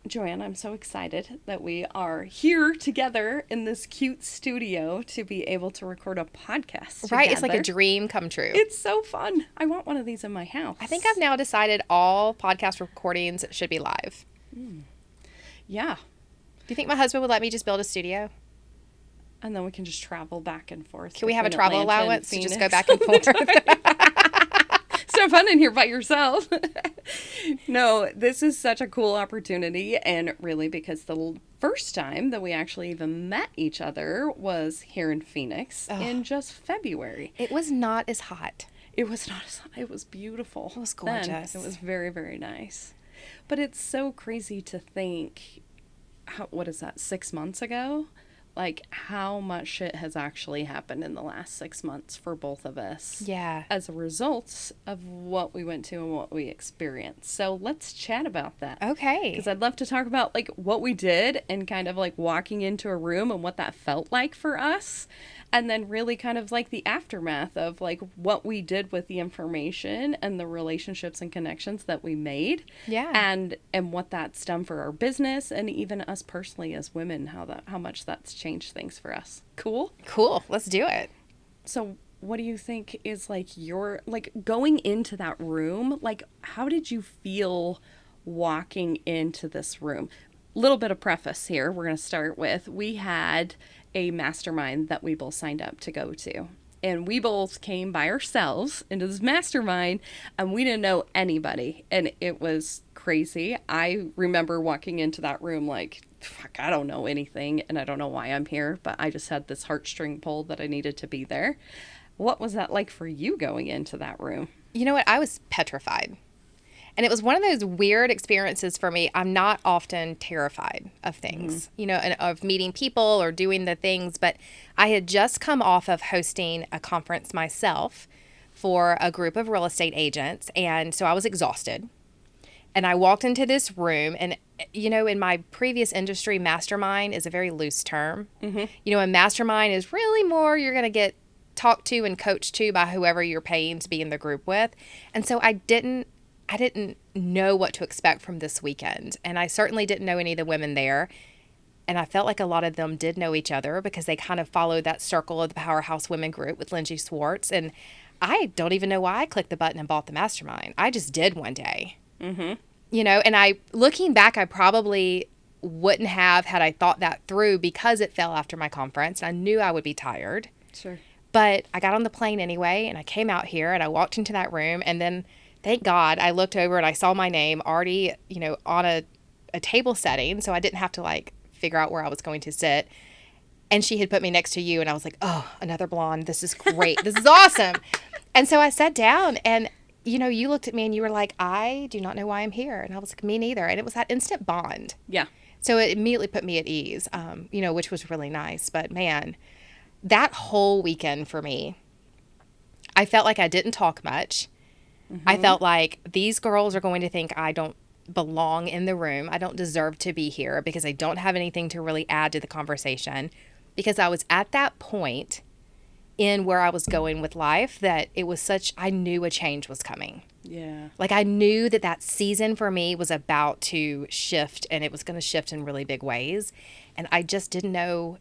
Joanne, I'm so excited that we are here together in this cute studio to be able to record a podcast Right? It's like a together. dream come true. It's so fun. I want one of these in my I think I've house. now decided all podcast recordings should be live. Yeah. Do you think my husband would let me just build a studio? And then we can just travel back and forth Can we have a between travel Atlanta and allowance to just go Phoenix back all and the forth? time. It's no fun in here by yourself. No, this is such a cool opportunity. And really, because the first time that we actually even met each other was here in Phoenix in just February. It was not as hot. It was not, it was beautiful. It was Then gorgeous. it was very, very nice. But it's so crazy to think, what is that, 6 months ago? Like how much shit has actually happened in the last 6 months for both of us. Yeah. As a result of what we went to and what we experienced. So let's chat about that. Okay. Because I'd love to talk about like what we did and kind of like walking into a room and what that felt like for us. And then really kind of like the aftermath of like what we did with the information and the relationships and connections that we made. Yeah. And what that's done for our business and even us personally as women, how much that's changed things for us. Cool? Cool. Let's do it. So what do you think is like your like going into that room? Like how did you feel walking into this room? Little bit of preface here. We're going to start with we had a mastermind that we both signed up to go to. And we both came by ourselves into this mastermind and we didn't know anybody. And it was crazy. I remember walking into that room like, fuck, I don't know anything and I don't know why I'm here, but I just had this heartstring pull that I needed to be there. What was that like for you going into that room? You know what? I was petrified. And it was one of those weird experiences for me. I'm not often terrified of things, and of meeting people or doing the things. But I had just come off of hosting a conference myself for a group of real estate agents. And so I was exhausted. And I walked into this room. And, in my previous industry, mastermind is a very loose term. A mastermind is really more you're going to get talked to and coached to by whoever you're paying to be in the group with. And so I didn't know what to expect from this weekend. And I certainly didn't know any of the women there. And I felt like a lot of them did know each other because they kind of followed that circle of the Powerhouse Women group with Lindsay Swartz. And I don't even know why I clicked the button and bought the mastermind. I just did one day. And looking back, I probably wouldn't have had I thought that through because it fell after my conference. I knew I would be tired. Sure. But I got on the plane anyway, and I came out here and I walked into that room, and then thank God I looked over and I saw my name already, on a table setting. So I didn't have to like figure out where I was going to sit. And she had put me next to you and I was like, oh, another blonde. This is great. This is awesome. And so I sat down and, you looked at me and you were like, I do not know why I'm here. And I was like, me neither. And it was that instant bond. Yeah. So it immediately put me at ease, which was really nice. But man, that whole weekend for me, I felt like I didn't talk much. I felt like these girls are going to think I don't belong in the room. I don't deserve to be here because I don't have anything to really add to the conversation. Because I was at that point in where I was going with life that it was I knew a change was coming. Yeah. Like I knew that season for me was about to shift and it was going to shift in really big ways. And I just didn't know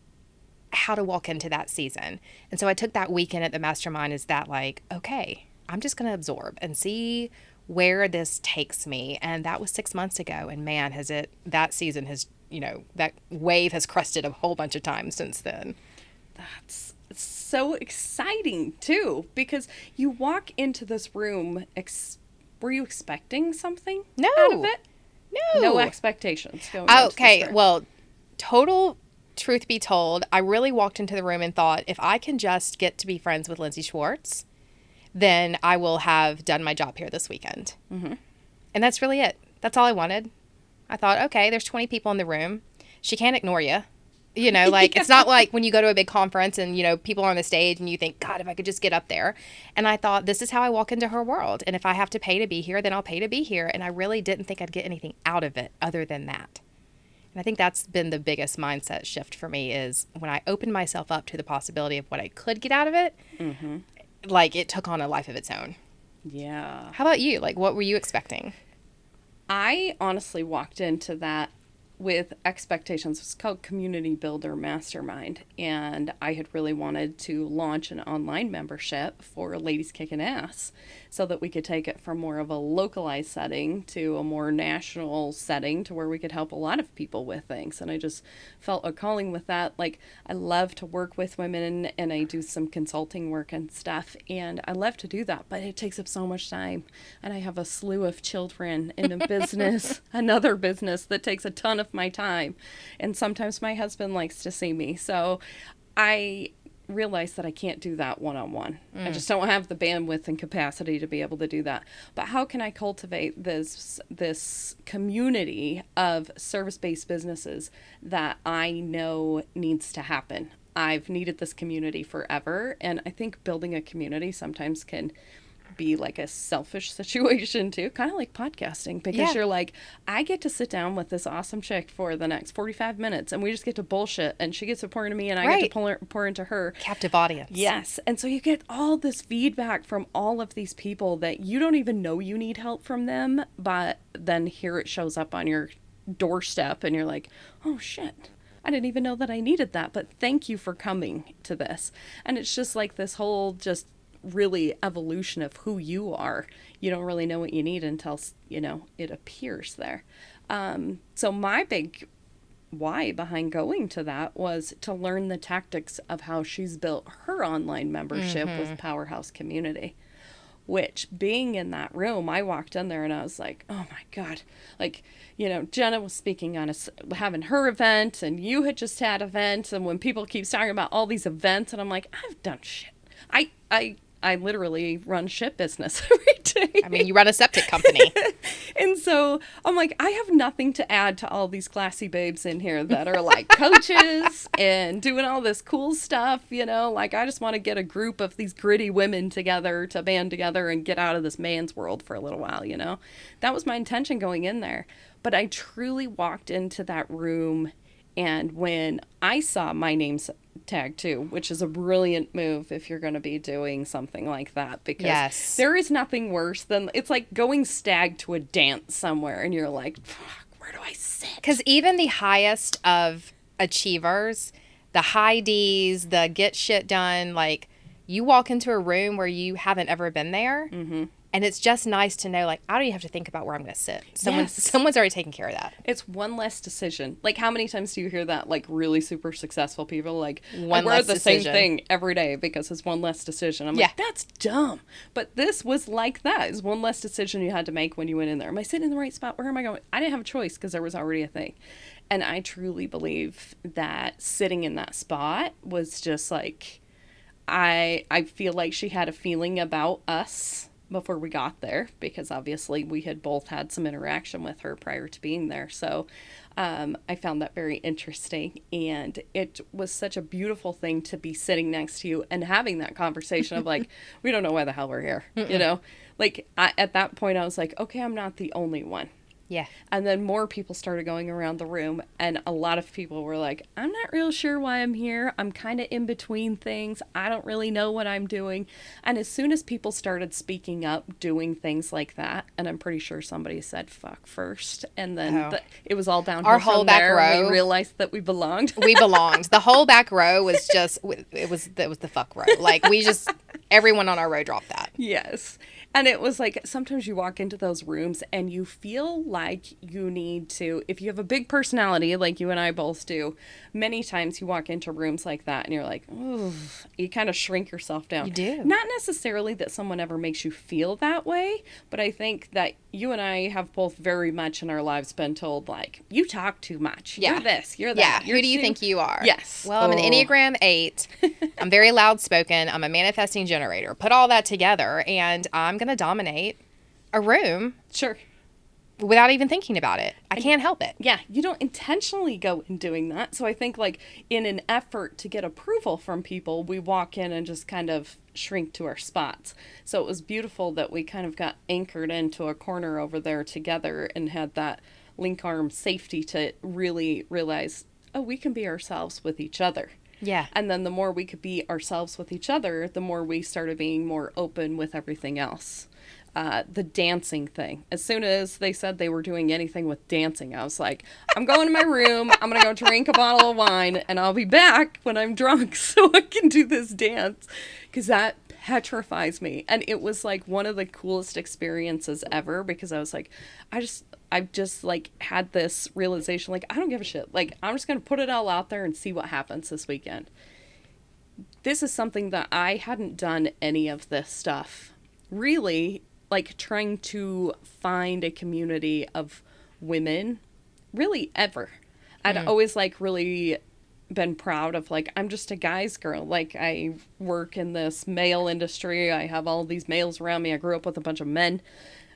how to walk into that season. And so I took that weekend at the mastermind as that like, okay, I'm just going to absorb and see where this takes me. And that was 6 months ago. And man, that season has, that wave has crested a whole bunch of times since then. That's so exciting too, because you walk into this room, were you expecting something out of it? No expectations going into Okay, this room. well, total truth be told, I really walked into the room and thought, if I can just get to be friends with Lindsay Swartz, then I will have done my job here this weekend. And that's really it. That's all I wanted. I thought, okay, there's 20 people in the room. She can't ignore you. It's not like when you go to a big conference and, people are on the stage and you think, God, if I could just get up there. And I thought, this is how I walk into her world. And if I have to pay to be here, then I'll pay to be here. And I really didn't think I'd get anything out of it other than that. And I think that's been the biggest mindset shift for me is when I opened myself up to the possibility of what I could get out of it, like it took on a life of its own. Yeah. How about you? Like, what were you expecting? I honestly walked into that with expectations. It's called Community Builder Mastermind. And I had really wanted to launch an online membership for Ladies Kicking Ass so that we could take it from more of a localized setting to a more national setting to where we could help a lot of people with things. And I just felt a calling with that. Like, I love to work with women and I do some consulting work and stuff. And I love to do that, but it takes up so much time. And I have a slew of children in a business, another business that takes a ton of my time. And sometimes my husband likes to see me. So I realize that I can't do that one-on-one. I just don't have the bandwidth and capacity to be able to do that. But how can I cultivate this community of service-based businesses that I know needs to happen? I've needed this community forever, and I think building a community sometimes can be like a selfish situation too, kind of like podcasting, because you're like, I get to sit down with this awesome chick for the next 45 minutes and we just get to bullshit and she gets to pour into me and I get to pour into her. Captive audience. Yes. And so you get all this feedback from all of these people that you don't even know you need help from them, but then here it shows up on your doorstep and you're like, oh shit, I didn't even know that I needed that, but thank you for coming to this. And it's just like this whole just really evolution of who you are. You don't really know what you need until, it appears there. So my big why behind going to that was to learn the tactics of how she's built her online membership with Powerhouse Community, which being in that room, I walked in there and I was like, oh my God, like, Jenna was speaking on having her event and you had just had events. And when people keep talking about all these events and I'm like, I've done shit. I literally run shit business every day. I mean, you run a septic company. And so I'm like, I have nothing to add to all these classy babes in here that are like coaches and doing all this cool stuff, like I just want to get a group of these gritty women together to band together and get out of this man's world for a little while, That was my intention going in there. But I truly walked into that room, and when I saw my name's tag too, which is a brilliant move if you're going to be doing something like that, because there is nothing worse than, it's like going stag to a dance somewhere and you're like, fuck, where do I sit? Because even the highest of achievers, the high D's, the get shit done, like you walk into a room where you haven't ever been there. And it's just nice to know, like, I don't even have to think about where I'm going to sit. Someone's already taken care of that. It's one less decision. Like, how many times do you hear that, like, really super successful people, like, one wear less the decision. same thing every day because it's one less decision. I'm like, that's dumb. But this was like that. It's one less decision you had to make when you went in there. Am I sitting in the right spot? Where am I going? I didn't have a choice because there was already a thing. And I truly believe that sitting in that spot was just, like, I feel like she had a feeling about us before we got there, because obviously we had both had some interaction with her prior to being there. So I found that very interesting, and it was such a beautiful thing to be sitting next to you and having that conversation of like, we don't know why the hell we're here. Like at that point I was like, okay, I'm not the only one. Yeah. And then more people started going around the room, and a lot of people were like, I'm not real sure why I'm here. I'm kind of in between things. I don't really know what I'm doing. And as soon as people started speaking up, doing things like that, and I'm pretty sure somebody said fuck first, and then it was all downhill. Our whole from back there. row. We realized that we belonged. We belonged. The whole back row was just, it was the fuck row. Like everyone on our row dropped that. Yes. And it was like, sometimes you walk into those rooms and you feel like you need to, if you have a big personality like you and I both do, many times you walk into rooms like that and you're like, ooh, you kind of shrink yourself down. You do. Not necessarily that someone ever makes you feel that way, but I think that you and I have both very much in our lives been told, like, you talk too much. Yeah. You're this, you're that. Yeah. Who do you think you are? Yes. Well, I'm an Enneagram 8. I'm very loud spoken. I'm a manifesting generator. Put all that together and I'm going to dominate a room. Sure. Without even thinking about it. I can't help it. Yeah, you don't intentionally go in doing that. So I think, like, in an effort to get approval from people, we walk in and just kind of shrink to our spots. So it was beautiful that we kind of got anchored into a corner over there together and had that link arm safety to really realize, oh, we can be ourselves with each other. Yeah. And then the more we could be ourselves with each other, the more we started being more open with everything else. the dancing thing. As soon as they said they were doing anything with dancing, I was like, I'm going to my room. I'm going to go drink a bottle of wine, and I'll be back when I'm drunk so I can do this dance, because that petrifies me. And it was like one of the coolest experiences ever, because I was like, I've just like had this realization, like, I don't give a shit. Like, I'm just going to put it all out there and see what happens this weekend. This is something that I hadn't done any of this stuff. Really, like, trying to find a community of women, really ever. I'd always, like, really been proud of, like, I'm just a guy's girl. Like, I work in this male industry. I have all these males around me. I grew up with a bunch of men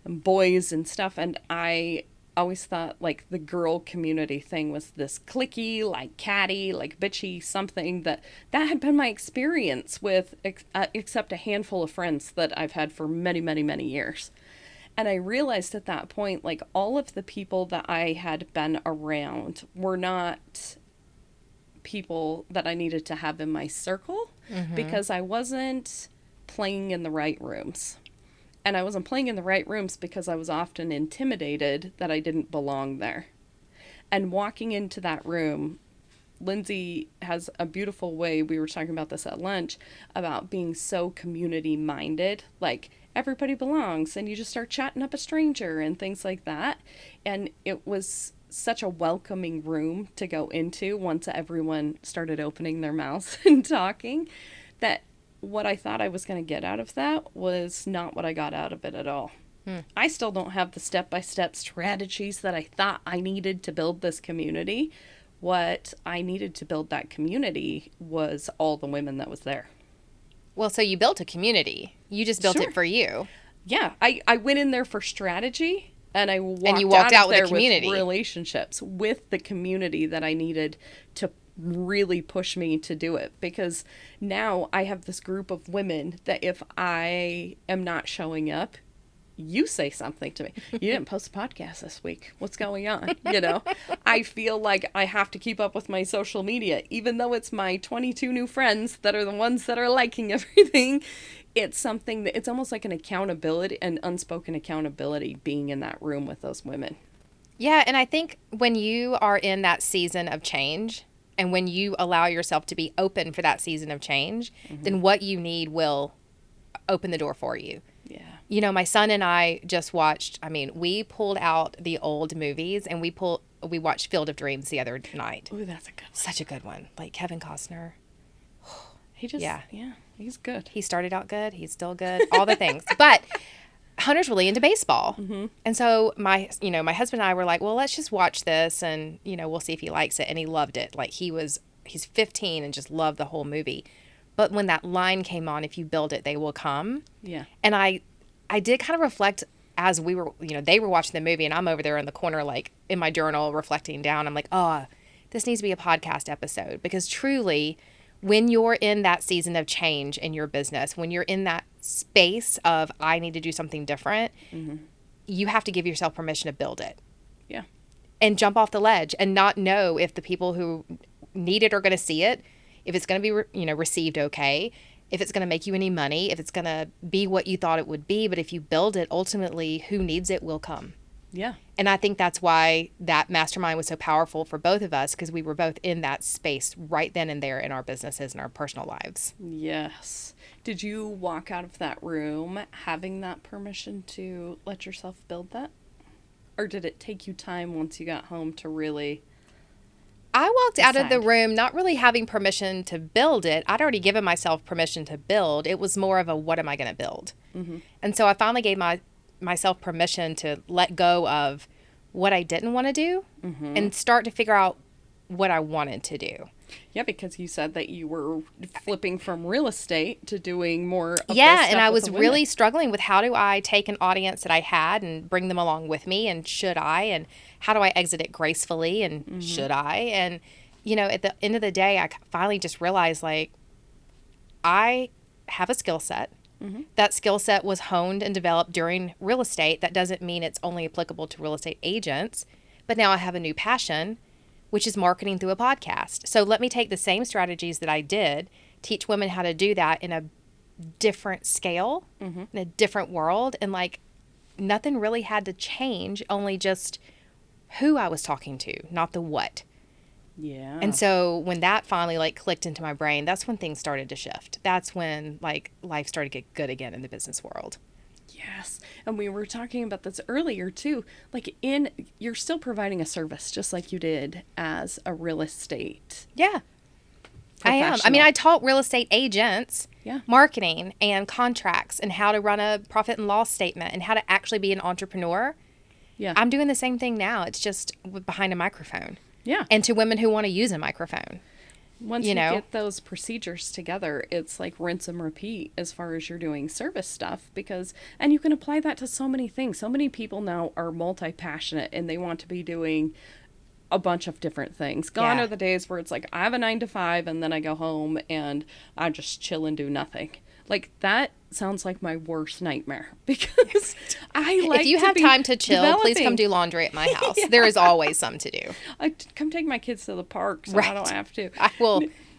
and boys and stuff, and I always thought, like, the girl community thing was this cliquey, like, catty, like, bitchy something that had been my experience with, except a handful of friends that I've had for many, many, many years. And I realized at that point, like, all of the people that I had been around were not people that I needed to have in my circle, because I wasn't playing in the right rooms. And I wasn't playing in the right rooms because I was often intimidated that I didn't belong there. And walking into that room, Lindsay has a beautiful way, we were talking about this at lunch, about being so community minded. Like, everybody belongs, and you just start chatting up a stranger and things like that. And it was such a welcoming room to go into once everyone started opening their mouths and talking, that what I thought I was going to get out of that was not what I got out of it at all. I still don't have the step-by-step strategies that I thought I needed to build this community. What I needed to build that community was all the women that was there. Well, so you built a community. You just built it for you. Yeah, I went in there for strategy, and I walked out with there a community. with relationships with the community that I needed to really push me to do it, because now I have this group of women that if I am not showing up, you say something to me. You didn't post a podcast this week. What's going on? You know, I feel like I have to keep up with my social media, even though it's my 22 new friends that are the ones that are liking everything. It's something that it's almost like an accountability, an unspoken accountability, being in that room with those women. Yeah. And I think when you are in that season of change, and when you allow yourself to be open for that season of change, then what you need will open the door for you. Yeah. You know, my son and I just watched, we pulled out the old movies, and we watched Field of Dreams the other night. Ooh, that's a good one. Such a good one. Like Kevin Costner. Yeah, he's good. He started out good. He's still good. All the things. But Hunter's really into baseball. And so my husband and I were like, well, let's just watch this, and, we'll see if he likes it. And he loved it. Like, he's 15 and just loved the whole movie. But when that line came on, if you build it, they will come. Yeah. And I did kind of reflect as we were, they were watching the movie, and I'm over there in the corner, like in my journal, reflecting down. I'm like, oh, this needs to be a podcast episode, because truly, when you're in that season of change in your business, when you're in that space of, I need to do something different, you have to give yourself permission to build it. Yeah. And jump off the ledge and not know if the people who need it are going to see it, if it's going to be, received okay, if it's going to make you any money, if it's going to be what you thought it would be. But if you build it, ultimately, who needs it will come. Yeah. And I think that's why that mastermind was so powerful for both of us, because we were both in that space right then and there in our businesses and our personal lives. Yes. Did you walk out of that room having that permission to let yourself build that? Or did it take you time once you got home to really I walked out of the room not really having permission to build it. I'd already given myself permission to build. It was more of a, what am I going to build? And so I finally gave myself permission to let go of what I didn't want to do and start to figure out what I wanted to do. Yeah, because you said that you were flipping from real estate to doing more of this Yeah, stuff and I with was the really women. struggling with, how do I take an audience that I had and bring them along with me, and should I, and how do I exit it gracefully, and should I? And, at the end of the day, I finally just realized, like, I have a skill set. That skill set was honed and developed during real estate. That doesn't mean it's only applicable to real estate agents, but now I have a new passion, which is marketing through a podcast. So let me take the same strategies that I did, teach women how to do that in a different scale, in a different world, and, like, nothing really had to change, only just who I was talking to, not the what. Yeah. And so when that finally like clicked into my brain, that's when things started to shift. That's when like life started to get good again in the business world. Yes. And we were talking about this earlier too. Like you're still providing a service just like you did as a real estate. Yeah, I am. I mean, I taught real estate agents marketing and contracts and how to run a profit and loss statement and how to actually be an entrepreneur. Yeah. I'm doing the same thing now. It's just behind a microphone. Yeah. And to women who want to use a microphone. Once you get those procedures together, it's like rinse and repeat as far as you're doing service stuff and you can apply that to so many things. So many people now are multi-passionate and they want to be doing a bunch of different things. Gone are the days where it's like, I have a 9 to 5 and then I go home and I just chill and do nothing. Like that sounds like my worst nightmare because I like if you have time to chill, please come do laundry at my house. There is always some to do. I come take my kids to the park so I don't have to.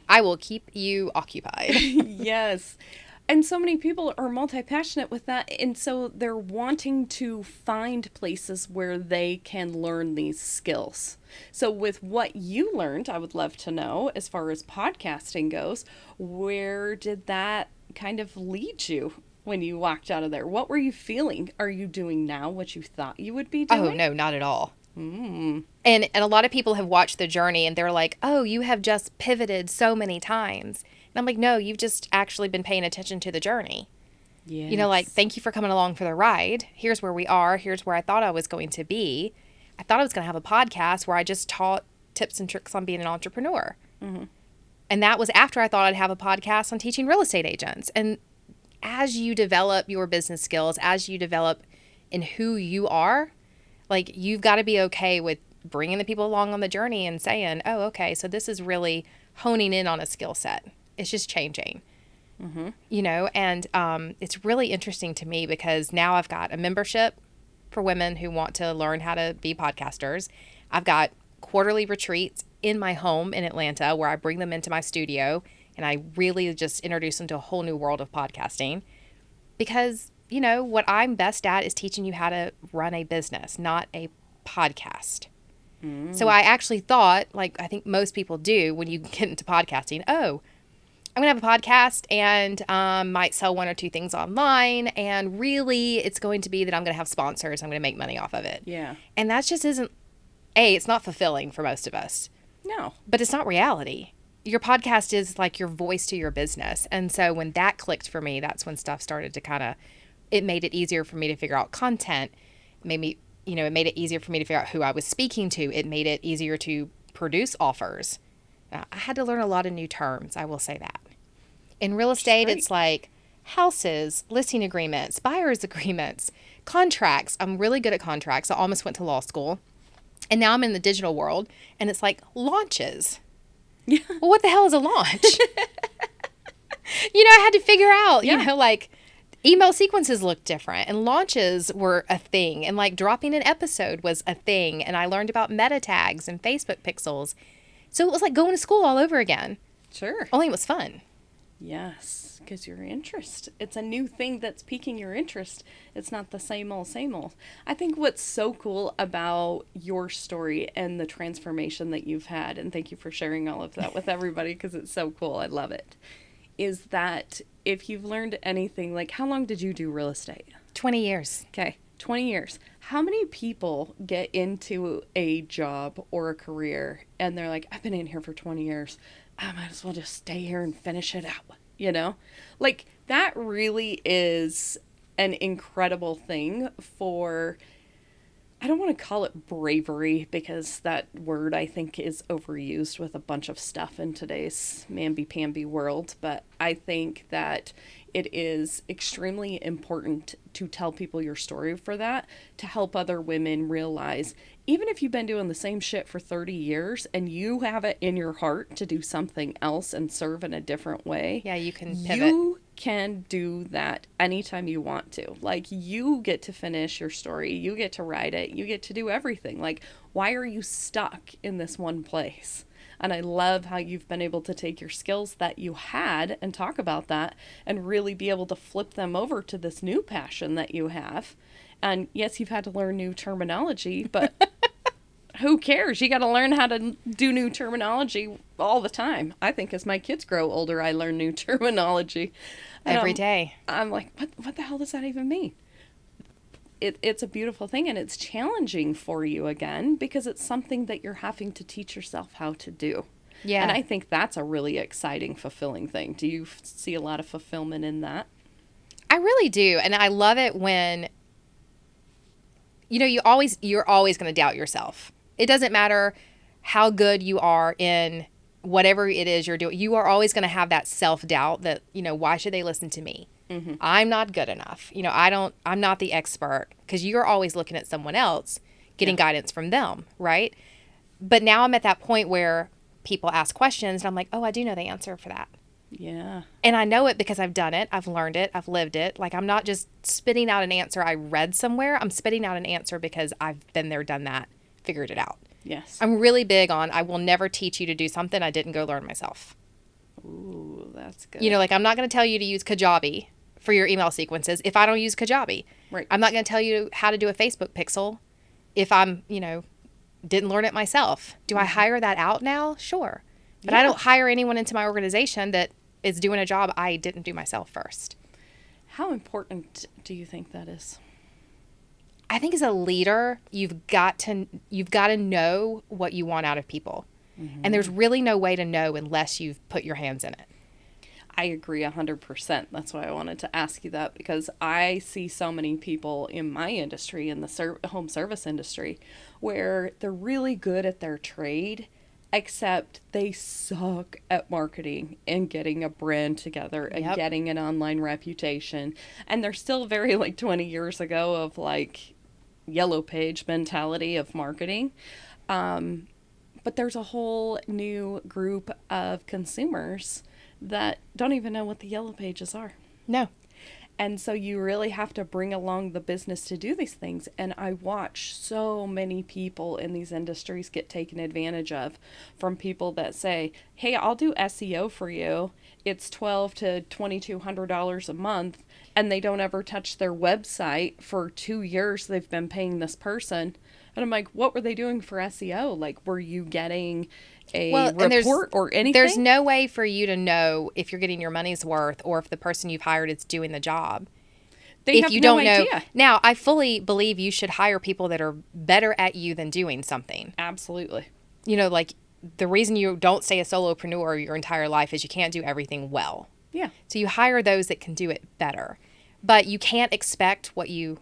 I will keep you occupied. Yes. And so many people are multi-passionate with that. And so they're wanting to find places where they can learn these skills. So with what you learned, I would love to know, as far as podcasting goes, where did that kind of lead you when you walked out of there? What were you feeling? Are you doing now what you thought you would be doing? Oh, no, not at all. And a lot of people have watched the journey and they're like, oh, you have just pivoted so many times. And I'm like, no, you've just actually been paying attention to the journey. Yes. You know, like, thank you for coming along for the ride. Here's where we are. Here's where I thought I was going to be. I thought I was going to have a podcast where I just taught tips and tricks on being an entrepreneur. Mm-hmm. And that was after I thought I'd have a podcast on teaching real estate agents. And as you develop your business skills, as you develop in who you are, like, you've got to be okay with bringing the people along on the journey and saying, oh, okay, so this is really honing in on a skill set. It's just changing, you know, and it's really interesting to me because now I've got a membership for women who want to learn how to be podcasters. I've got quarterly retreats in my home in Atlanta where I bring them into my studio and I really just introduce them to a whole new world of podcasting because, you know, what I'm best at is teaching you how to run a business, not a podcast. So I actually thought, like I think most people do when you get into podcasting, oh, I'm going to have a podcast and might sell 1 or 2 things online. And really, it's going to be that I'm going to have sponsors. I'm going to make money off of it. Yeah. And that just isn't, it's not fulfilling for most of us. No. But it's not reality. Your podcast is like your voice to your business. And so when that clicked for me, that's when stuff started to kind of, it made it easier for me to figure out content. It made me, you know, it made it easier for me to figure out who I was speaking to. It made it easier to produce offers. I had to learn a lot of new terms. I will say that. In real estate, it's like houses, listing agreements, buyer's agreements, contracts. I'm really good at contracts. I almost went to law school. And now I'm in the digital world, and it's like launches. Yeah. Well, what the hell is a launch? You know, I had to figure out, you know, like email sequences look different, and launches were a thing, and like dropping an episode was a thing. And I learned about meta tags and Facebook pixels. So it was like going to school all over again. Sure. Only it was fun. Yes, because your interest. It's a new thing that's piquing your interest. It's not the same old, same old. I think what's so cool about your story and the transformation that you've had, and thank you for sharing all of that with everybody because it's so cool. I love it. Is that if you've learned anything, like how long did you do real estate? 20 years. Okay, 20 years. How many people get into a job or a career and they're like, I've been in here for 20 years. I might as well just stay here and finish it out, you know? Like, that really is an incredible thing for, I don't want to call it bravery because that word I think is overused with a bunch of stuff in today's mamby-pamby world, but I think that it is extremely important to tell people your story for that, to help other women realize, even if you've been doing the same shit for 30 years and you have it in your heart to do something else and serve in a different way. Yeah, you can pivot. You can do that anytime you want to. Like, you get to finish your story. You get to write it. You get to do everything. Like, why are you stuck in this one place? And I love how you've been able to take your skills that you had and talk about that and really be able to flip them over to this new passion that you have And yes, you've had to learn new terminology, but who cares? You got to learn how to do new terminology all the time. I think as my kids grow older, I learn new terminology. And Every day. I'm like, what the hell does that even mean? It's a beautiful thing, and it's challenging for you again because it's something that you're having to teach yourself how to do. Yeah. And I think that's a really exciting, fulfilling thing. Do you see a lot of fulfillment in that? I really do. And I love it when, you're always going to doubt yourself. It doesn't matter how good you are in whatever it is you're doing. You are always going to have that self-doubt that, why should they listen to me? Mm-hmm. I'm not good enough. I'm not the expert, because you're always looking at someone else, getting guidance from them, right? But now I'm at that point where people ask questions and I'm like, oh, I do know the answer for that. Yeah. And I know it because I've done it. I've learned it. I've lived it. Like, I'm not just spitting out an answer I read somewhere. I'm spitting out an answer because I've been there, done that, figured it out. Yes. I'm really big on, I will never teach you to do something I didn't go learn myself. Ooh, that's good. Like, I'm not going to tell you to use Kajabi for your email sequences if I don't use Kajabi. Right. I'm not going to tell you how to do a Facebook pixel if I'm, didn't learn it myself. Do I hire that out now? Sure. But I don't hire anyone into my organization that is doing a job I didn't do myself first. How important do you think that is? I think as a leader, you've got to know what you want out of people. Mm-hmm. And there's really no way to know unless you've put your hands in it. I agree 100%. That's why I wanted to ask you that, because I see so many people in my industry, in the home service industry, where they're really good at their trade, except they suck at marketing and getting a brand together and getting an online reputation. And they're still very 20 years ago of yellow page mentality of marketing. But there's a whole new group of consumers that don't even know what the yellow pages are. No. And so you really have to bring along the business to do these things. And I watch so many people in these industries get taken advantage of from people that say, hey, I'll do SEO for you. It's $1,200 to $2,200 a month. And they don't ever touch their website for 2 years. They've been paying this person. And I'm like, what were they doing for SEO? Were you getting a report or anything? There's no way for you to know if you're getting your money's worth or if the person you've hired is doing the job. They have no idea. Now, I fully believe you should hire people that are better at you than doing something. Absolutely. The reason you don't stay a solopreneur your entire life is you can't do everything well. Yeah. So you hire those that can do it better. But you can't expect you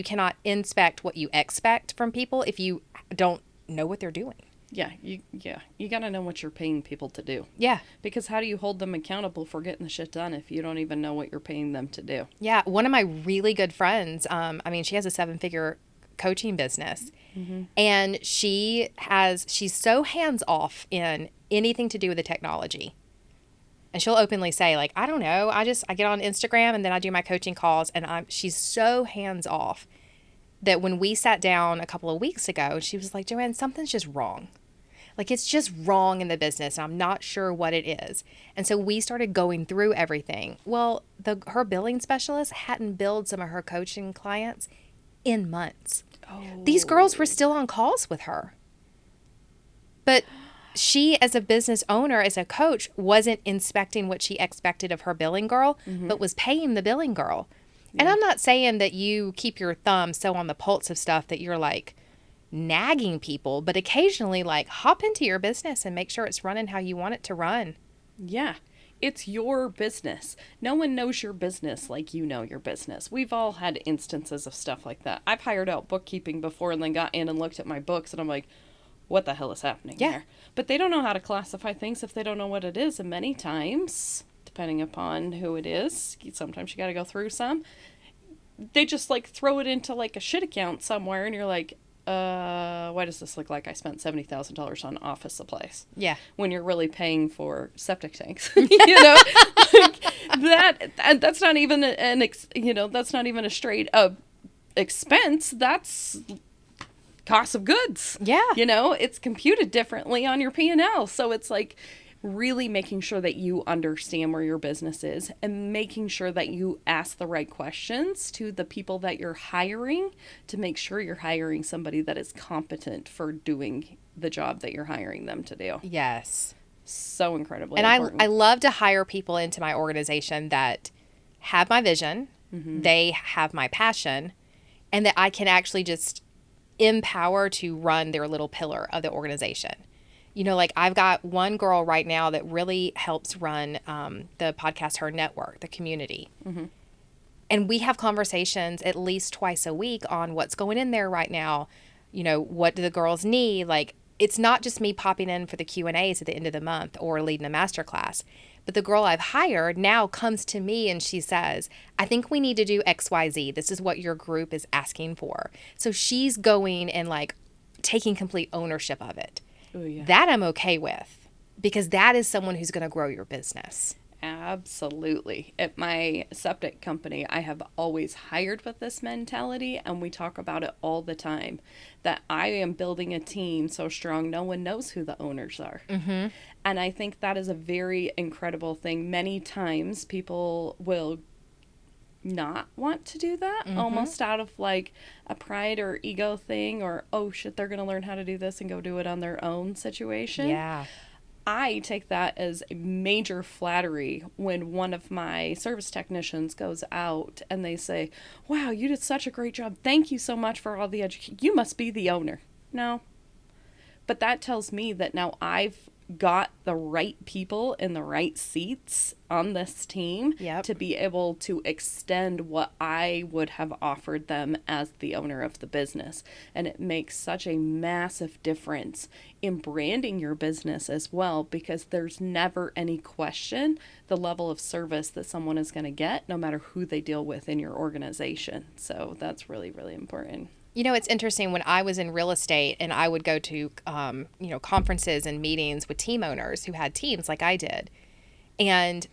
cannot inspect what you expect from people if you don't know what they're doing. Yeah, you got to know what you're paying people to do. Yeah. Because how do you hold them accountable for getting the shit done if you don't even know what you're paying them to do? Yeah, one of my really good friends, she has a 7-figure coaching business. Mm-hmm. And she's so hands-off in anything to do with the technology. And she'll openly say, I don't know, I get on Instagram and then I do my coaching calls, and she's so hands-off that when we sat down a couple of weeks ago, she was like, Joanne, something's just wrong. It's just wrong in the business. And I'm not sure what it is. And so we started going through everything. Well, her billing specialist hadn't billed some of her coaching clients in months. Oh. These girls were still on calls with her. But she, as a business owner, as a coach, wasn't inspecting what she expected of her billing girl, but was paying the billing girl. Yeah. And I'm not saying that you keep your thumb so on the pulse of stuff that you're nagging people, but occasionally hop into your business and make sure it's running how you want it to run. Yeah. It's your business. No one knows your business like you know your business. We've all had instances of stuff like that. I've hired out bookkeeping before and then got in and looked at my books and I'm like, what the hell is happening here? But they don't know how to classify things if they don't know what it is. And many times, depending upon who it is, sometimes you got to go through some. They just throw it into a shit account somewhere and you're like, why does this look like I spent $70,000 on office supplies? Yeah. When you're really paying for septic tanks, that's not even that's not even a straight up expense. That's cost of goods. Yeah. It's computed differently on your P&L. So it's really making sure that you understand where your business is and making sure that you ask the right questions to the people that you're hiring to make sure you're hiring somebody that is competent for doing the job that you're hiring them to do. Yes. So incredibly And important. I love to hire people into my organization that have my vision, they have my passion, and that I can actually just empower to run their little pillar of the organization. You know, like I've got one girl right now that really helps run the Podcast Her Network, the community. And we have conversations at least twice a week on what's going in there right now. You know, what do the girls need? Like, it's not just me popping in for the Q&As at the end of the month or leading a masterclass. But the girl I've hired now comes to me and she says, I think we need to do XYZ. This is what your group is asking for. So she's going and like taking complete ownership of it. Oh, yeah. That I'm okay with, because that is someone who's going to grow your business. Absolutely. At my septic company, I have always hired with this mentality, and we talk about it all the time, that I am building a team so strong no one knows who the owners are. And I think that is a very incredible thing. Many times people will not want to do that, almost out of like a pride or ego thing, or, oh shit, they're going to learn how to do this and go do it on their own situation. Yeah. I take that as a major flattery when one of my service technicians goes out and they say, wow, you did such a great job. Thank you so much for all the education. You must be the owner. No. But that tells me that now I've got the right people in the right seats on this team to be able to extend what I would have offered them as the owner of the business. And it makes such a massive difference in branding your business as well, because there's never any question the level of service that someone is going to get, no matter who they deal with in your organization. So that's really, really important. You know, it's interesting when I was in real estate and I would go to, conferences and meetings with team owners who had teams like I did. And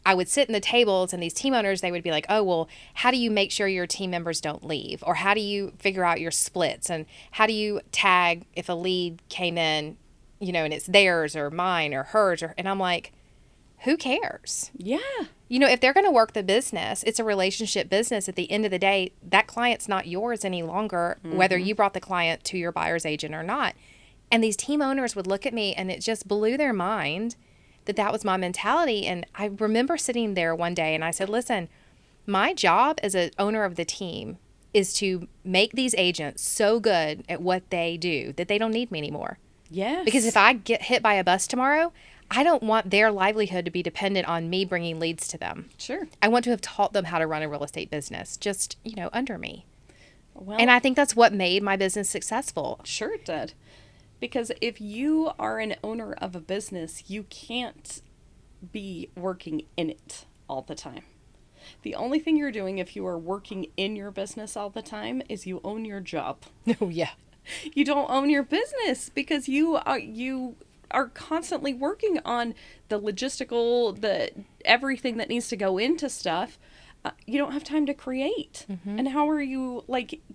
I would sit in the tables and these team owners, they would be like, oh, well, how do you make sure your team members don't leave? Or how do you figure out your splits? And how do you tag if a lead came in, and it's theirs or mine or hers? And I'm like, who cares? Yeah. If they're going to work the business, it's a relationship business. At the end of the day, that client's not yours any longer, whether you brought the client to your buyer's agent or not. And these team owners would look at me and it just blew their mind that was my mentality. And I remember sitting there one day and I said, listen, my job as an owner of the team is to make these agents so good at what they do that they don't need me anymore. Yes. Because if I get hit by a bus tomorrow, I don't want their livelihood to be dependent on me bringing leads to them. Sure. I want to have taught them how to run a real estate business just, under me. Well, and I think that's what made my business successful. Sure it did. Because if you are an owner of a business, you can't be working in it all the time. The only thing you're doing if you are working in your business all the time is you own your job. Oh, yeah. You don't own your business because you are constantly working on the logistical, everything that needs to go into stuff. You don't have time to create. And how are you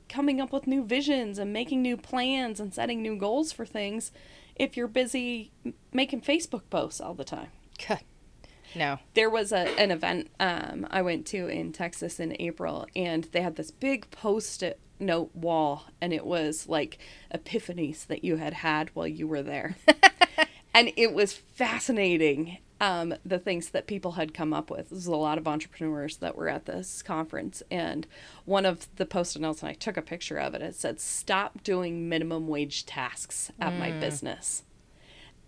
coming up with new visions and making new plans and setting new goals for things if you're busy making Facebook posts all the time? Good. No. There was an event I went to in Texas in April, and they had this big post-it note wall, and it was like epiphanies that you had while you were there. And it was fascinating, the things that people had come up with. There's a lot of entrepreneurs that were at this conference, and one of the post-it notes, and I took a picture of it, it said, stop doing minimum wage tasks at my business.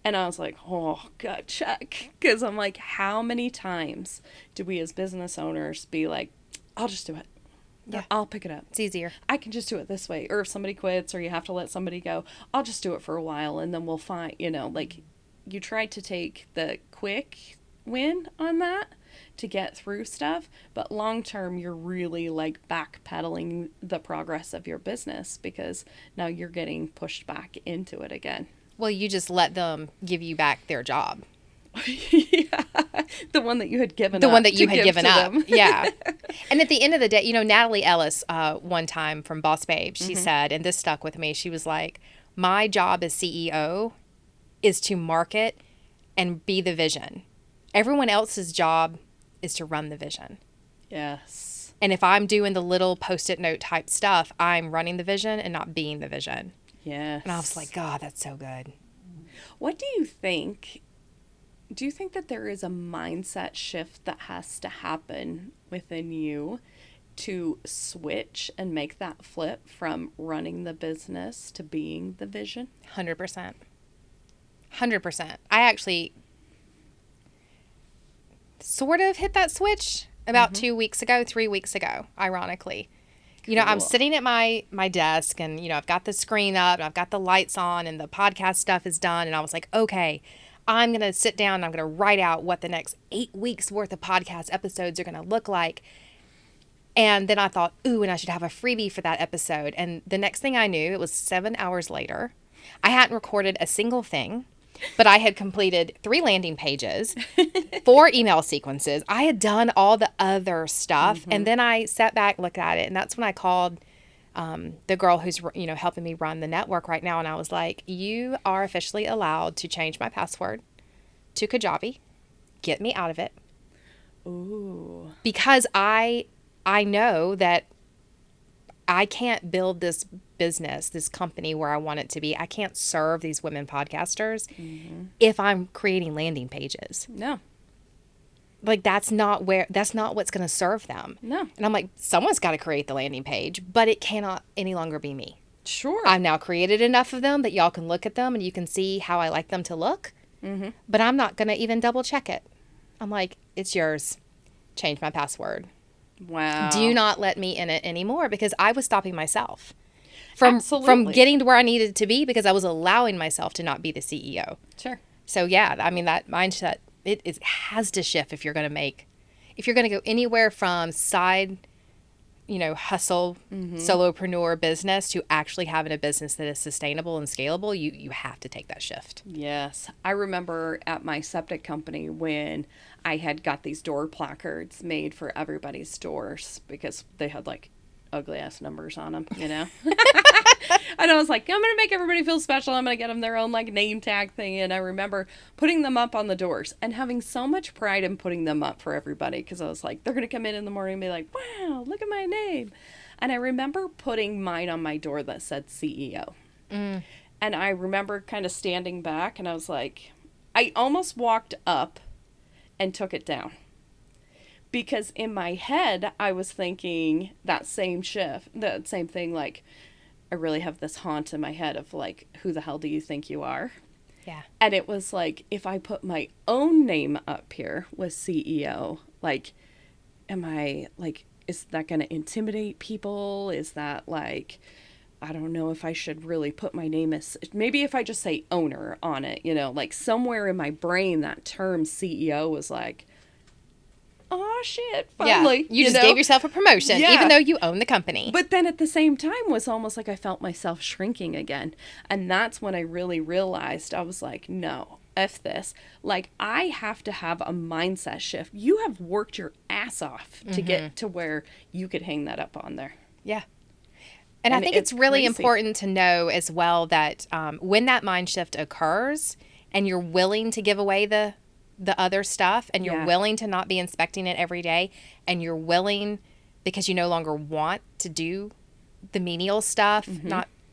And I was like, oh, God, check. Because I'm like, how many times do we as business owners be like, I'll just do it. Yeah. I'll pick it up. It's easier. I can just do it this way. Or if somebody quits or you have to let somebody go, I'll just do it for a while and then we'll find, you try to take the quick win on that to get through stuff. But long term, you're really backpedaling the progress of your business because now you're getting pushed back into it again. Well, you just let them give you back their job. Yeah. The one that you had given up. The one that you had given up. Them. Yeah. And at the end of the day, Natalie Ellis, one time from Boss Babe, she said, and this stuck with me, she was like, my job as CEO is to market and be the vision. Everyone else's job is to run the vision. Yes. And if I'm doing the little Post-it note type stuff, I'm running the vision and not being the vision. Yes. And I was like, God, that's so good. What do you think? Do you think that there is a mindset shift that has to happen within you to switch and make that flip from running the business to being the vision? 100%. 100%. I actually sort of hit that switch about 3 weeks ago, ironically. You know, I'm sitting at my desk and, you know, I've got the screen up and I've got the lights on and the podcast stuff is done. And I was like, okay, I'm going to sit down and I'm going to write out what the next 8 weeks worth of podcast episodes are going to look like. And then I thought, ooh, and I should have a freebie for that episode. And the next thing I knew, it was 7 hours later. I hadn't recorded a single thing, but I had completed 3 landing pages, 4 email sequences. I had done all the other stuff. And then I sat back, looked at it. And that's when I called the girl who's, you know, helping me run the network right now. And I was like, you are officially allowed to change my password to Kajabi. Get me out of it. Ooh. Because I know that I can't build this business, this company where I want it to be. I can't serve these women podcasters if I'm creating landing pages. No. Like that's not what's going to serve them. No. And I'm like, someone's got to create the landing page, but it cannot any longer be me. Sure. I've now created enough of them that y'all can look at them and you can see how I like them to look. But I'm not going to even double check it. I'm like, it's yours. Change my password. Wow. Do not let me in it anymore, because I was stopping myself from Absolutely. getting to where I needed to be because I was allowing myself to not be the CEO. Sure. So yeah, I mean, that mindset, it has to shift if you're going to go anywhere from side, you know, hustle, solopreneur business to actually having a business that is sustainable and scalable. You have to take that shift. Yes. I remember at my septic company when I had got these door placards made for everybody's doors because they had like ugly ass numbers on them, you know? And I was like, I'm going to make everybody feel special. I'm going to get them their own like name tag thing. And I remember putting them up on the doors and having so much pride in putting them up for everybody because I was like, they're going to come in the morning and be like, wow, look at my name. And I remember putting mine on my door that said CEO. And I remember kind of standing back and I was like, I almost walked up and took it down. Because in my head, I was thinking that same thing, like, I really have this haunt in my head of, like, who the hell do you think you are? Yeah. And it was like, if I put my own name up here with CEO, like, is that going to intimidate people? Is that, like, I don't know if I should really put my name as, maybe if I just say owner on it, you know, like, somewhere in my brain, that term CEO was like, oh shit, finally. Yeah. You just gave yourself a promotion, even though you own the company. But then at the same time was almost like I felt myself shrinking again. And that's when I really realized, I was like, no, F this. Like, I have to have a mindset shift. You have worked your ass off to get to where you could hang that up on there. Yeah. And I think it's really important to know as well that when that mind shift occurs and you're willing to give away the other stuff and you're willing to not be inspecting it every day and you're willing because you no longer want to do the menial stuff.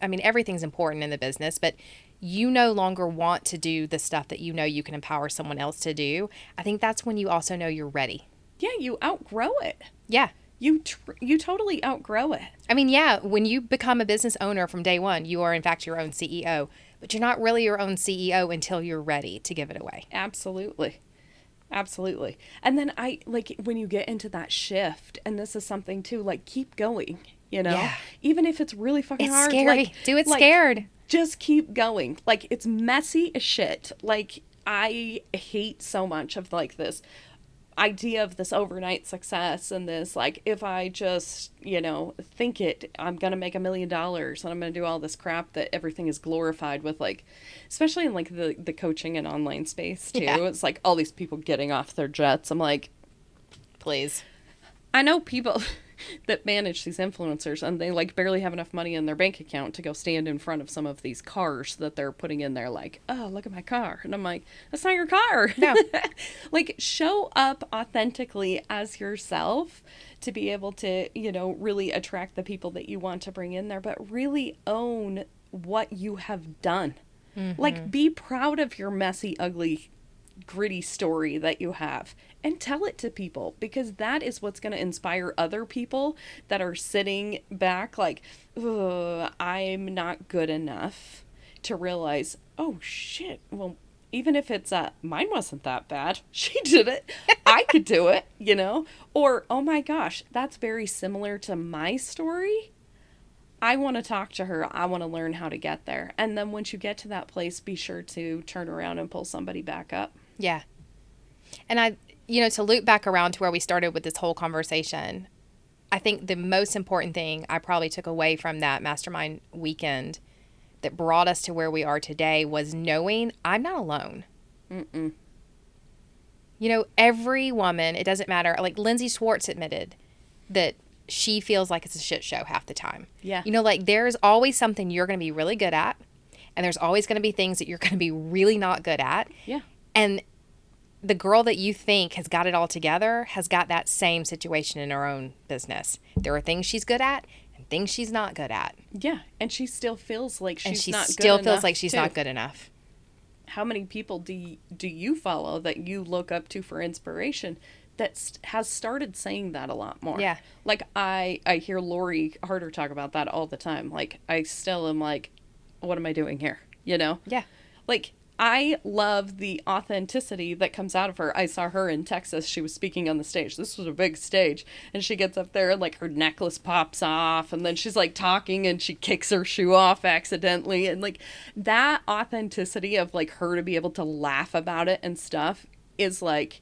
Everything's important in the business, but you no longer want to do the stuff that you know you can empower someone else to do. I think that's when you also know you're ready. Yeah, you outgrow it. Yeah. You totally outgrow it. I mean, yeah, when you become a business owner from day one, you are in fact your own CEO, but you're not really your own CEO until you're ready to give it away. Absolutely. Absolutely. And then when you get into that shift, and this is something too, like, keep going, you know, even if it's really fucking hard. It's scary. Do it scared. Just keep going. Like, it's messy as shit. Like, I hate so much of like this idea of this overnight success and this, like, if I just, you know, think it, I'm going to make $1 million and I'm going to do all this crap that everything is glorified with, like, especially in like the coaching and online space too. Yeah. It's like all these people getting off their jets. I'm like, please. I know people, that manage these influencers, and they like barely have enough money in their bank account to go stand in front of some of these cars that they're putting in there, like, oh, look at my car. And I'm like, that's not your car. No. Like, show up authentically as yourself to be able to, you know, really attract the people that you want to bring in there, but really own what you have done. Like, be proud of your messy, ugly, gritty story that you have and tell it to people, because that is what's going to inspire other people that are sitting back like, ugh, I'm not good enough, to realize, oh shit, well, even if it's mine wasn't that bad, she did it, I could do it, you know. Or, oh my gosh, that's very similar to my story, I want to talk to her. I want to learn how to get there. And then once you get to that place, be sure to turn around and pull somebody back up. Yeah. And you know, to loop back around to where we started with this whole conversation, I think the most important thing I probably took away from that mastermind weekend that brought us to where we are today was knowing I'm not alone. Mm-mm. You know, every woman, it doesn't matter. Like Lindsay Schwartz admitted that she feels like it's a shit show half the time. Yeah. You know, like there's always something you're going to be really good at, and there's always going to be things that you're going to be really not good at. Yeah. And the girl that you think has got it all together has got that same situation in her own business. There are things she's good at and things she's not good at. Yeah. And she still feels like she's not good enough. And she still feels like she's not good enough. How many people do you follow that you look up to for inspiration that has started saying that a lot more? Yeah. Like I hear Lori Harder talk about that all the time. Like I still am like, what am I doing here? You know? Yeah. Like I love the authenticity that comes out of her. I saw her in Texas. She was speaking on the stage. This was a big stage. And she gets up there and like her necklace pops off. And then she's like talking and she kicks her shoe off accidentally. And like that authenticity of like her to be able to laugh about it and stuff is like,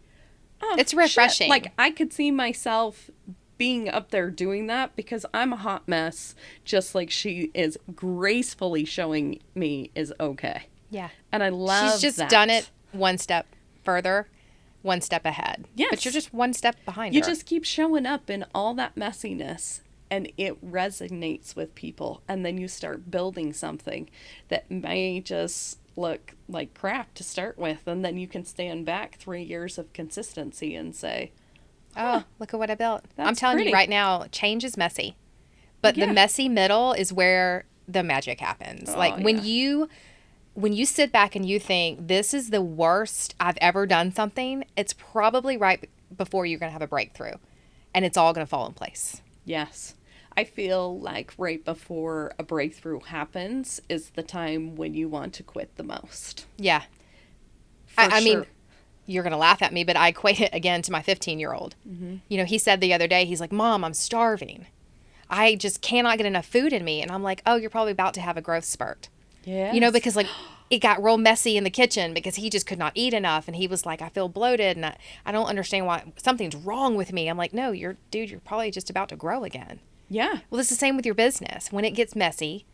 oh, it's refreshing. Shit. Like I could see myself being up there doing that, because I'm a hot mess, just like she is gracefully showing me is okay. Yeah. And I love she's just that. done it one step further, one step ahead. Yes. But you're just one step behind You her. just keep showing up in all that messiness, and it resonates with people. And then you start building something that may just look like crap to start with. And then you can stand back 3 years of consistency and say, oh, look at what I built. That's I'm telling pretty. you right now, change is messy. But Yeah. the messy middle is where the magic happens. Oh, like yeah. when you sit back and you think this is the worst I've ever done something, it's probably right before you're going to have a breakthrough, and it's all going to fall in place. Yes. I feel like right before a breakthrough happens is the time when you want to quit the most. Yeah. For I sure. mean, you're going to laugh at me, but I equate it again to my 15-year-old. Mm-hmm. You know, he said the other day, he's like, Mom, I'm starving. I just cannot get enough food in me. And I'm like, oh, you're probably about to have a growth spurt. Yeah. You know, because like it got real messy in the kitchen because he just could not eat enough. And he was like, I feel bloated and I don't understand why something's wrong with me. I'm like, no, you're probably just about to grow again. Yeah. Well, it's the same with your business. When it gets messy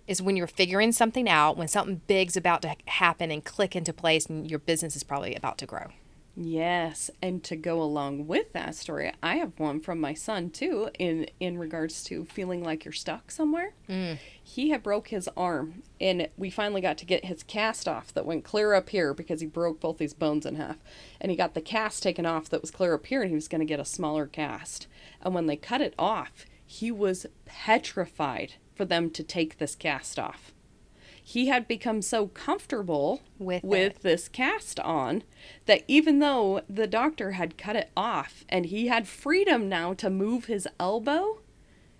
is when you're figuring something out, when something big's about to happen and click into place, and your business is probably about to grow. Yes, and to go along with that story, I have one from my son too in regards to feeling like you're stuck somewhere. He had broke his arm, and we finally got to get his cast off that went clear up here because he broke both his bones in half. And he got the cast taken off that was clear up here, and he was going to get a smaller cast. And when they cut it off, he was petrified for them to take this cast off. He had become so comfortable with this cast on that even though the doctor had cut it off and he had freedom now to move his elbow,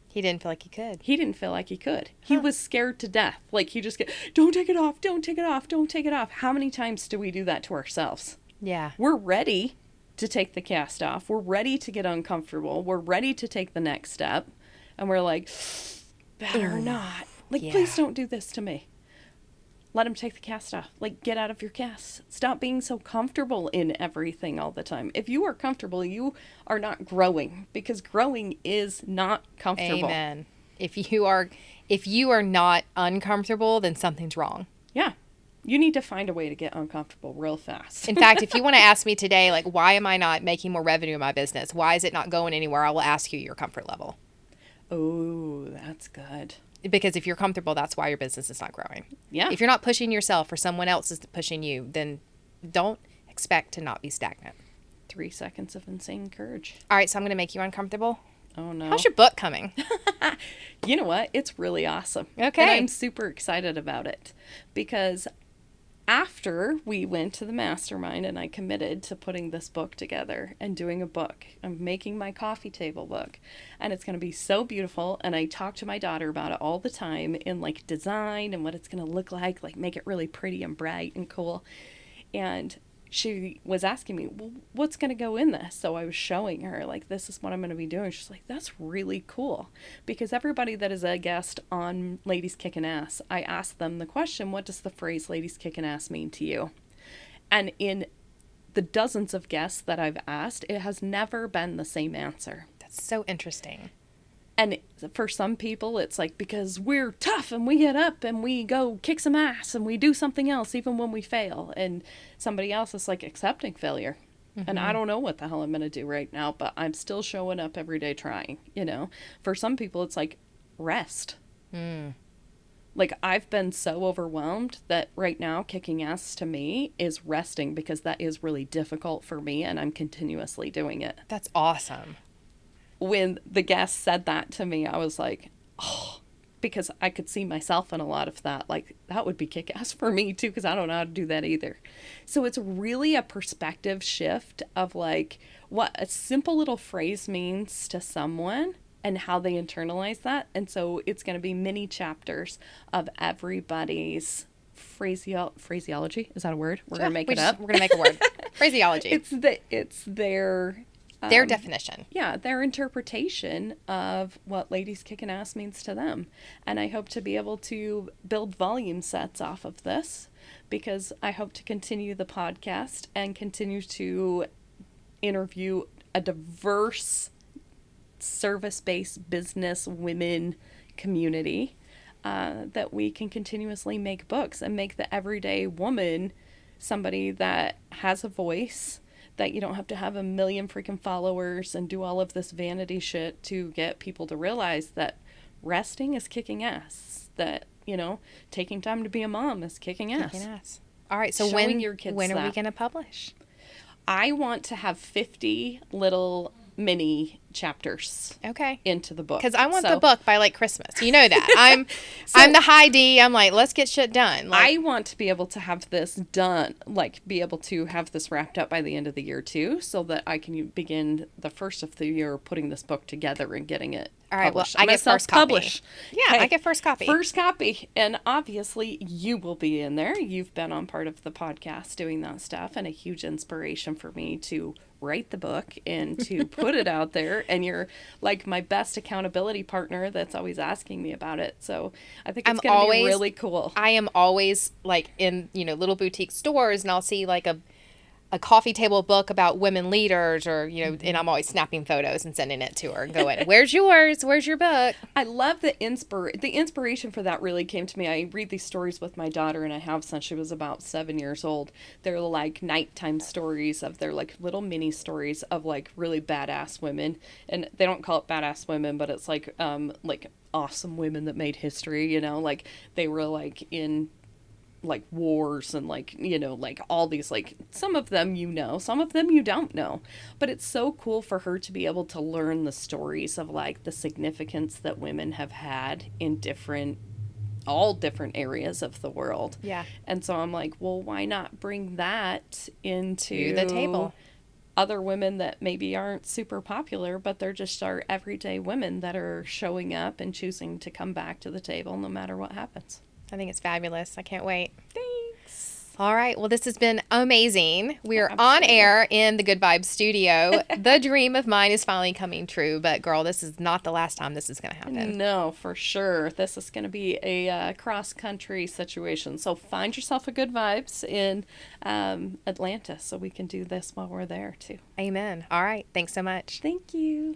He didn't feel like he could. he didn't feel like he could. He was scared to death. Like he just don't take it off, don't take it off, don't take it off. How many times do we do that to ourselves? Yeah. We're ready to take the cast off. We're ready to get uncomfortable. We're ready to take the next step. And we're like, better not. Like, Yeah. please don't do this to me. Let him take the cast off. Like, get out of your cast. Stop being so comfortable in everything all the time. If you are comfortable, you are not growing, because growing is not comfortable. Amen. If you are not uncomfortable, then something's wrong. Yeah. You need to find a way to get uncomfortable real fast. In fact, if you want to ask me today, like, why am I not making more revenue in my business? Why is it not going anywhere? I will ask you your comfort level. Oh, that's good. Because if you're comfortable, that's why your business is not growing. Yeah. If you're not pushing yourself or someone else is pushing you, then don't expect to not be stagnant. 3 seconds of insane courage. All right, so I'm going to make you uncomfortable. Oh, no. How's your book coming? You know what? It's really awesome. Okay. And I'm super excited about it because after we went to the mastermind and I committed to putting this book together and doing a book, I'm making my coffee table book, and it's going to be so beautiful. And I talk to my daughter about it all the time in like design and what it's going to look like make it really pretty and bright and cool. And she was asking me, well, what's going to go in this? So I was showing her, like, this is what I'm going to be doing. She's like, that's really cool. Because everybody that is a guest on Ladies Kickin' Ass, I ask them the question, what does the phrase ladies kickin' ass mean to you? And in the dozens of guests that I've asked, it has never been the same answer. That's so interesting. And for some people, it's like, because we're tough and we get up and we go kick some ass and we do something else even when we fail. And somebody else is like accepting failure. Mm-hmm. And I don't know what the hell I'm going to do right now, but I'm still showing up every day trying, you know. For some people, it's like rest. Like, I've been so overwhelmed that right now kicking ass to me is resting, because that is really difficult for me and I'm continuously doing it. That's awesome. When the guest said that to me, I was like, oh, because I could see myself in a lot of that. Like, that would be kick-ass for me too, because I don't know how to do that either. So it's really a perspective shift of like what a simple little phrase means to someone and how they internalize that. And so it's going to be mini chapters of everybody's phraseology. Is that a word? We're going to make it up. We're going to make a word. Phraseology. It's their definition. Yeah, their interpretation of what ladies kicking ass means to them. And I hope to be able to build volume sets off of this, because I hope to continue the podcast and continue to interview a diverse service-based business women community, that we can continuously make books and make the everyday woman somebody that has a voice, that you don't have to have a million freaking followers and do all of this vanity shit to get people to realize that resting is kicking ass. That, you know, taking time to be a mom is kicking ass. Kicking ass. All right, so Showing when your kids are we that. going to publish? I want to have 50 little mini chapters Okay. into the book. Because I want the book by like Christmas. You know that. I'm the high D. I'm like, let's get shit done. Like, I want to be able to have this done, like be able to have this wrapped up by the end of the year too, so that I can begin the first of the year putting this book together and getting it all right, published. well, I get first copy. Yeah, Okay. I get first copy. First copy. And obviously you will be in there. You've been on part of the podcast doing that stuff, and a huge inspiration for me to write the book and to put it out there. And you're like my best accountability partner that's always asking me about it. So I think it's going to be really cool. I am always like in, little boutique stores, and I'll see like a coffee table book about women leaders, or, and I'm always snapping photos and sending it to her and going, where's yours? Where's your book? I love the inspiration for that really came to me. I read these stories with my daughter, and I have since she was about 7 years old. They're like nighttime stories they're like little mini stories of like really badass women. And they don't call it badass women, but it's like awesome women that made history, like they were like in like wars and like all these, like some of them some of them you don't know, but it's so cool for her to be able to learn the stories of like the significance that women have had in all different areas of the world. Yeah. And so I'm like, well, why not bring that into the table? Other women that maybe aren't super popular, but they're just our everyday women that are showing up and choosing to come back to the table no matter what happens. I think it's fabulous. I can't wait. Thanks. All right. Well, this has been amazing. We are Absolutely. on air in the Good Vibes studio. The dream of mine is finally coming true. But, girl, this is not the last time this is going to happen. No, for sure. This is going to be a cross-country situation. So find yourself a Good Vibes in Atlanta so we can do this while we're there, too. Amen. All right. Thanks so much. Thank you.